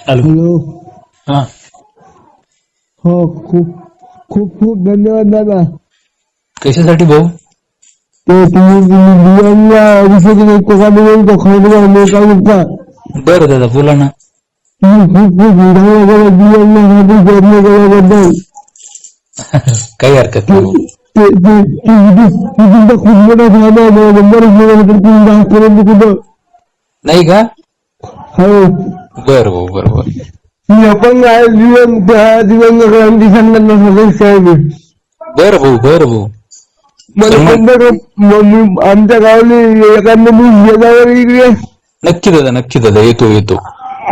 Hello. Hello. हा, हो, खूप खूप खूप धन्यवाद दादा. कशासाठी भाऊ? ते तुम्ही दिव्यांना अभिषेक कोकामध्ये का बरं दादा बोला ना. तुम्ही खूप खूप विधान दिव्यांना प्रयत्न केल्याबद्दल काही हरकत नाही भाऊ. तुमचा खूप मोठा फायदा आहे. नंबर कुठं नाही का? हो. बरं भाऊ, बरोबर. मी अपंग आहे. दिव्यांग संघटना सदस्य आहे मी. बरं भाऊ, बरं भाऊ. मला सन्मान. कोणत्या आमच्या गावाने एखाद्या मी शेजावर इकडे नक्की दादा, नक्की दादा, येतो येतो.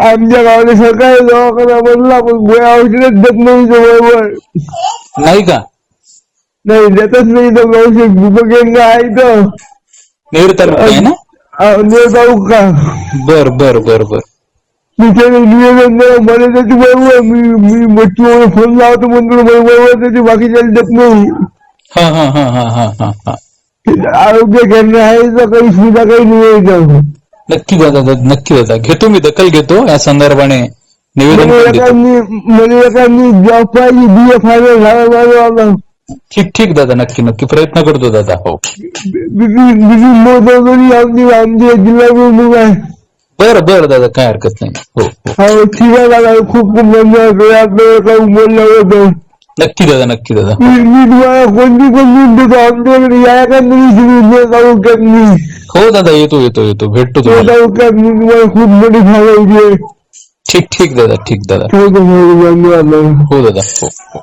आमच्या गावाने सरकारी दवाखाना बनला पण गोळ्या औषधच देत नाही बरोबर. नाही का? नाही देतच नाही तो औषध उपकेंद्र आहे तर नेहरू तालुका आहे ना? जाऊ का बर बर बर बर. तिथे निवेदन मला त्याची बरोबर मी मच्छी फोन लावतो म्हणतो बरोबर त्याची बाकीच्या देत नाही. हा हा हा हा हा हा हा. आरोग्य केंद्र आहे तर काही सुविधा काही नाही. नक्की दादा, नक्की दादा, घेतो मी दखल घेतो या संदर्भाने निवेदन पण देतो. मला एखादी जॉब पाहिजे BA फायनल झाला. ठीक ठीक दादा, नक्की नक्की प्रयत्न करतो दादा. हो आमच्या जिल्हा प्रमुख आहे. बरं बरं दादा, काय हरकत नाही. हो हो. हो ठीक आहे दादा, खूप खूप धन्यवाद. काही बोललं होतं. नक्की दादा, नक्की दादा. मी तुम्हाला कोणती देतो आमच्याकडे या तालुक्यात मी हो दादा, येतो येतो येतो, भेटतो तुम्हाला. तालुक्यात मी तुम्हाला खूप मोठी फायदा होती. ठीक ठीक दादा, ठीक दादा. धन्यवाद. हो दादा, हो हो.